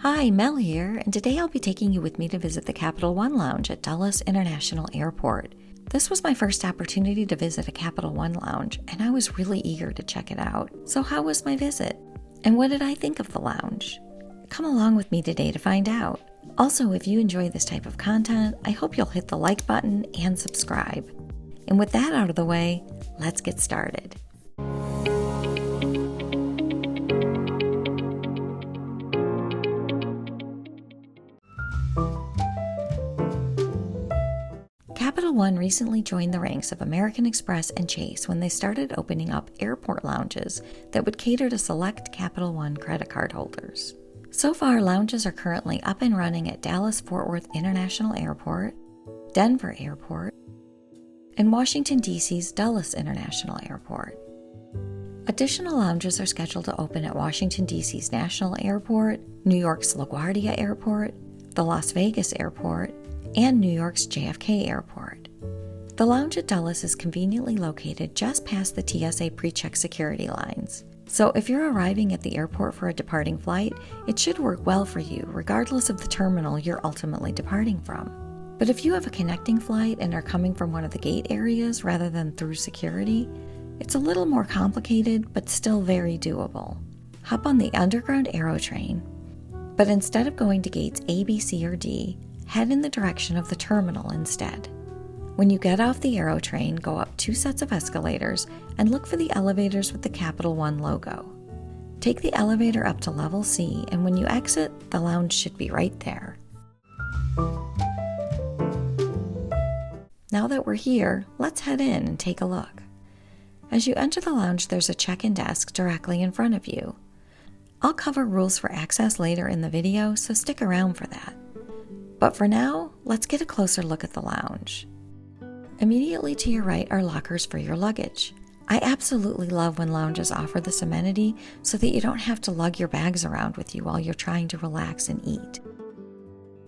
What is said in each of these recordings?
Hi, Mel here, and today I'll be taking you with me to visit the Capital One Lounge at Dulles International Airport. This was my first opportunity to visit a Capital One lounge, and I was really eager to check it out. So how was my visit? And what did I think of the lounge? Come along with me today to find out. Also, if you enjoy this type of content, I hope you'll hit the like button and subscribe. And with that out of the way, let's get started. Capital One recently joined the ranks of American Express and Chase when they started opening up airport lounges that would cater to select Capital One credit card holders. So far, lounges are currently up and running at Dallas-Fort Worth International Airport, Denver Airport, and Washington, D.C.'s Dulles International Airport. Additional lounges are scheduled to open at Washington, D.C.'s National Airport, New York's LaGuardia Airport, the Las Vegas Airport, and New York's JFK Airport. The lounge at Dulles is conveniently located just past the TSA pre-check security lines. So if you're arriving at the airport for a departing flight, it should work well for you, regardless of the terminal you're ultimately departing from. But if you have a connecting flight and are coming from one of the gate areas rather than through security, it's a little more complicated, but still very doable. Hop on the Underground Aero train, but instead of going to gates A, B, C, or D, head in the direction of the terminal instead. When you get off the Aero train, go up 2 sets of escalators and look for the elevators with the Capital One logo. Take the elevator up to level C, and when you exit, the lounge should be right there. Now that we're here, let's head in and take a look. As you enter the lounge, there's a check-in desk directly in front of you. I'll cover rules for access later in the video, so stick around for that. But for now, let's get a closer look at the lounge. Immediately to your right are lockers for your luggage. I absolutely love when lounges offer this amenity so that you don't have to lug your bags around with you while you're trying to relax and eat.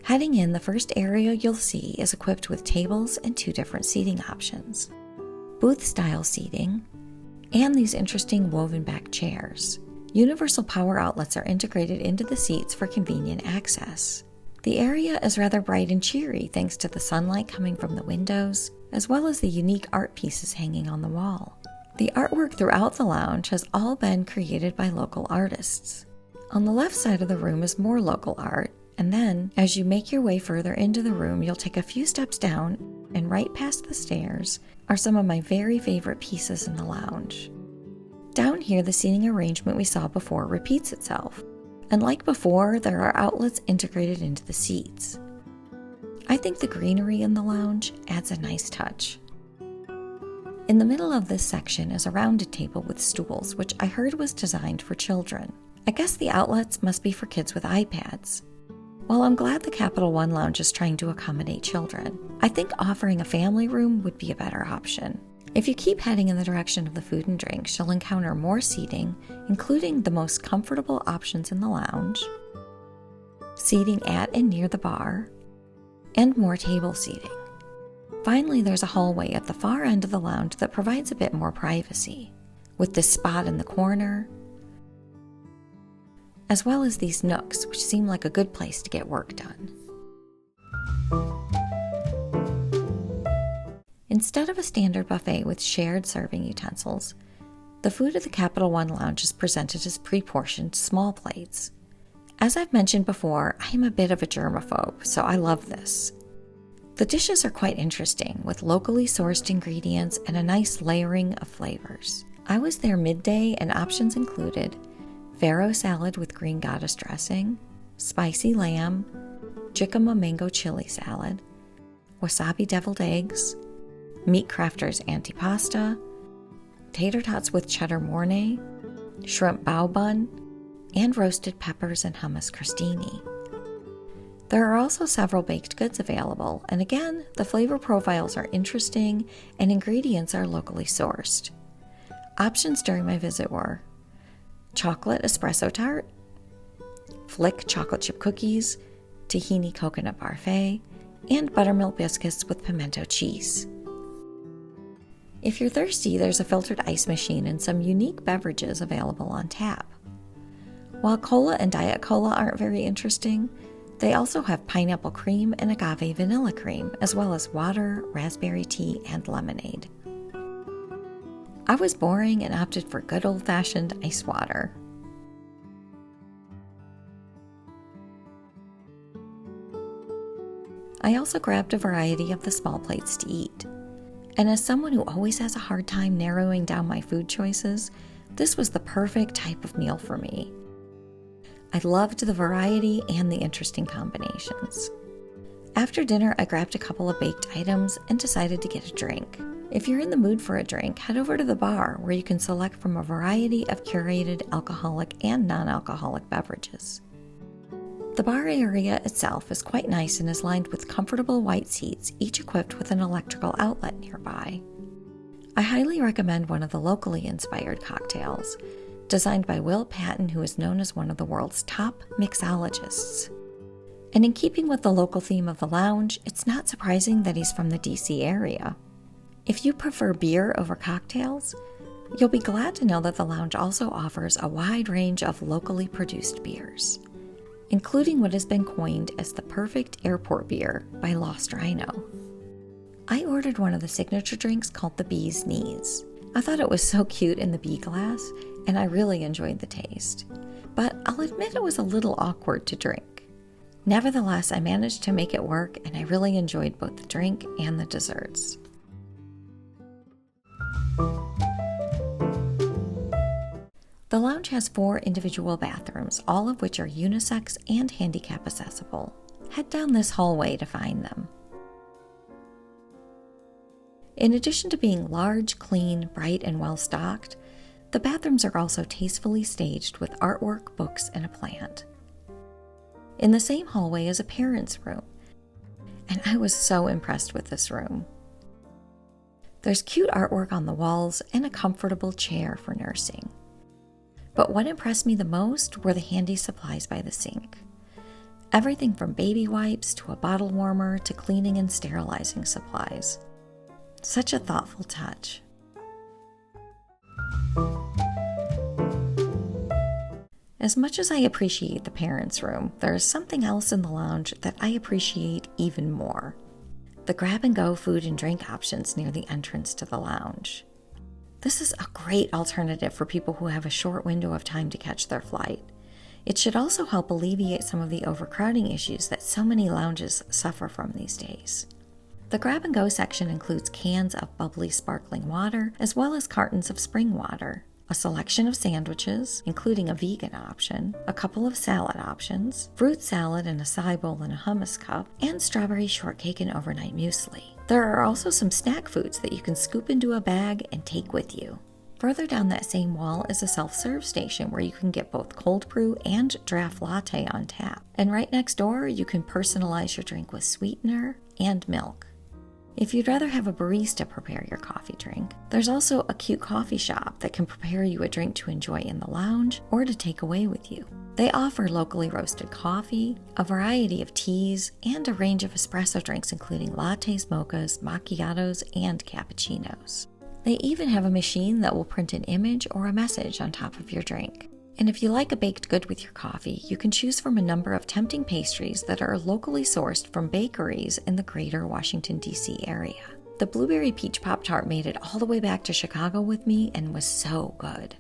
Heading in, the first area you'll see is equipped with tables and 2 different seating options. Booth-style seating, and these interesting woven-back chairs. Universal power outlets are integrated into the seats for convenient access. The area is rather bright and cheery thanks to the sunlight coming from the windows, as well as the unique art pieces hanging on the wall. The artwork throughout the lounge has all been created by local artists. On the left side of the room is more local art, and then, as you make your way further into the room, you'll take a few steps down, and right past the stairs are some of my very favorite pieces in the lounge. Down here, the seating arrangement we saw before repeats itself. And like before, there are outlets integrated into the seats. I think the greenery in the lounge adds a nice touch. In the middle of this section is a rounded table with stools, which I heard was designed for children. I guess the outlets must be for kids with iPads. While I'm glad the Capital One Lounge is trying to accommodate children, I think offering a family room would be a better option. If you keep heading in the direction of the food and drinks, you'll encounter more seating, including the most comfortable options in the lounge, seating at and near the bar, and more table seating. Finally, there's a hallway at the far end of the lounge that provides a bit more privacy, with this spot in the corner, as well as these nooks, which seem like a good place to get work done. Instead of a standard buffet with shared serving utensils, the food at the Capital One Lounge is presented as pre-portioned small plates. As I've mentioned before, I am a bit of a germaphobe, so I love this. The dishes are quite interesting, with locally sourced ingredients and a nice layering of flavors. I was there midday, and options included farro salad with green goddess dressing, spicy lamb, jicama mango chili salad, wasabi deviled eggs, meat crafters antipasta, tater tots with cheddar mornay, shrimp bao bun, and roasted peppers and hummus crostini. There are also several baked goods available, and again, the flavor profiles are interesting and ingredients are locally sourced. Options during my visit were chocolate espresso tart, flick chocolate chip cookies, tahini coconut parfait, and buttermilk biscuits with pimento cheese. If you're thirsty, there's a filtered ice machine and some unique beverages available on tap. While cola and diet cola aren't very interesting, they also have pineapple cream and agave vanilla cream, as well as water, raspberry tea, and lemonade. I was boring and opted for good old-fashioned ice water. I also grabbed a variety of the small plates to eat. And as someone who always has a hard time narrowing down my food choices, this was the perfect type of meal for me. I loved the variety and the interesting combinations. After dinner, I grabbed a couple of baked items and decided to get a drink. If you're in the mood for a drink, head over to the bar where you can select from a variety of curated alcoholic and non-alcoholic beverages. The bar area itself is quite nice and is lined with comfortable white seats, each equipped with an electrical outlet nearby. I highly recommend one of the locally inspired cocktails, designed by Will Patton, who is known as one of the world's top mixologists. And in keeping with the local theme of the lounge, it's not surprising that he's from the DC area. If you prefer beer over cocktails, you'll be glad to know that the lounge also offers a wide range of locally produced beers, including what has been coined as the perfect airport beer by Lost Rhino. I ordered one of the signature drinks called the Bee's Knees. I thought it was so cute in the bee glass, and I really enjoyed the taste. But I'll admit it was a little awkward to drink. Nevertheless, I managed to make it work, and I really enjoyed both the drink and the desserts. The lounge has 4 individual bathrooms, all of which are unisex and handicap accessible. Head down this hallway to find them. In addition to being large, clean, bright, and well-stocked, the bathrooms are also tastefully staged with artwork, books, and a plant. In the same hallway is a parent's room, and I was so impressed with this room. There's cute artwork on the walls and a comfortable chair for nursing. But what impressed me the most were the handy supplies by the sink. Everything from baby wipes to a bottle warmer to cleaning and sterilizing supplies. Such a thoughtful touch. As much as I appreciate the parents' room, there is something else in the lounge that I appreciate even more. The grab-and-go food and drink options near the entrance to the lounge. This is a great alternative for people who have a short window of time to catch their flight. It should also help alleviate some of the overcrowding issues that so many lounges suffer from these days. The grab-and-go section includes cans of bubbly sparkling water, as well as cartons of spring water, a selection of sandwiches, including a vegan option, a couple of salad options, fruit salad in a acai bowl and a hummus cup, and strawberry shortcake and overnight muesli. There are also some snack foods that you can scoop into a bag and take with you. Further down that same wall is a self-serve station where you can get both cold brew and draft latte on tap. And right next door, you can personalize your drink with sweetener and milk. If you'd rather have a barista prepare your coffee drink, there's also a cute coffee shop that can prepare you a drink to enjoy in the lounge or to take away with you. They offer locally roasted coffee, a variety of teas, and a range of espresso drinks including lattes, mochas, macchiatos, and cappuccinos. They even have a machine that will print an image or a message on top of your drink. And if you like a baked good with your coffee, you can choose from a number of tempting pastries that are locally sourced from bakeries in the greater Washington, D.C. area. The blueberry peach Pop-Tart made it all the way back to Chicago with me and was so good.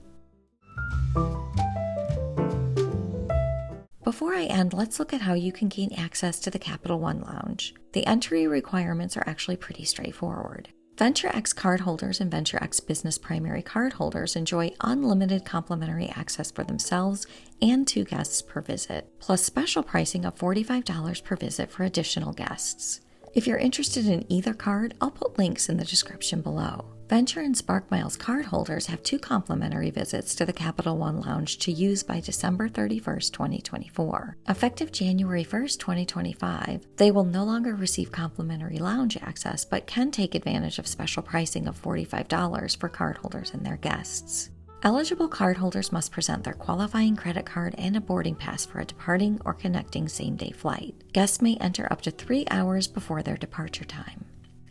Before I end, let's look at how you can gain access to the Capital One Lounge. The entry requirements are actually pretty straightforward. VentureX cardholders and VentureX Business Primary cardholders enjoy unlimited complimentary access for themselves and 2 guests per visit, plus special pricing of $45 per visit for additional guests. If you're interested in either card, I'll put links in the description below. Venture and Spark Miles cardholders have 2 complimentary visits to the Capital One Lounge to use by December 31st, 2024. Effective January 1st, 2025, they will no longer receive complimentary lounge access, but can take advantage of special pricing of $45 for cardholders and their guests. Eligible cardholders must present their qualifying credit card and a boarding pass for a departing or connecting same-day flight. Guests may enter up to 3 hours before their departure time.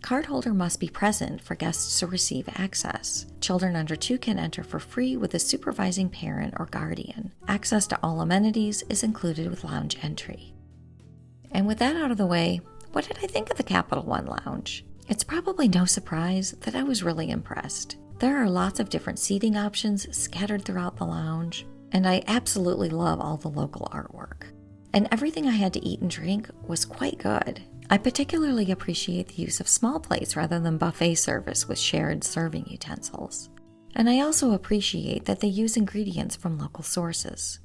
cardholder must be present for guests to receive access. Children under 2 can enter for free with a supervising parent or guardian. Access to all amenities is included with lounge entry. And with that out of the way, what did I think of the Capital One Lounge? It's probably no surprise that I was really impressed. There are lots of different seating options scattered throughout the lounge, and I absolutely love all the local artwork. And everything I had to eat and drink was quite good. I particularly appreciate the use of small plates rather than buffet service with shared serving utensils. And I also appreciate that they use ingredients from local sources.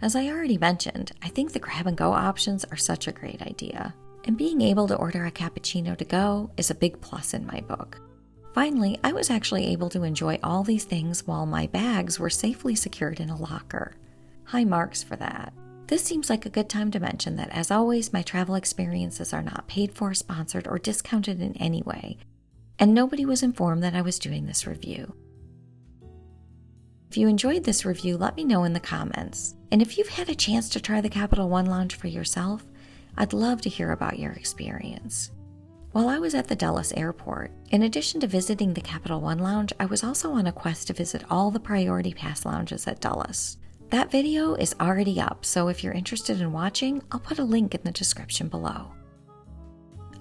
As I already mentioned, I think the grab-and-go options are such a great idea. And being able to order a cappuccino to go is a big plus in my book. Finally, I was actually able to enjoy all these things while my bags were safely secured in a locker. High marks for that. This seems like a good time to mention that, as always, my travel experiences are not paid for, sponsored, or discounted in any way, and nobody was informed that I was doing this review. If you enjoyed this review, let me know in the comments. And if you've had a chance to try the Capital One Lounge for yourself, I'd love to hear about your experience. While I was at the Dulles airport, in addition to visiting the Capital One Lounge, I was also on a quest to visit all the Priority Pass lounges at Dulles. That video is already up, so if you're interested in watching, I'll put a link in the description below.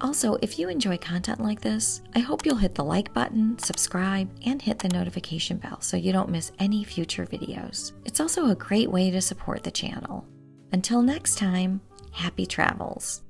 Also, if you enjoy content like this, I hope you'll hit the like button, subscribe, and hit the notification bell so you don't miss any future videos. It's also a great way to support the channel. Until next time, happy travels!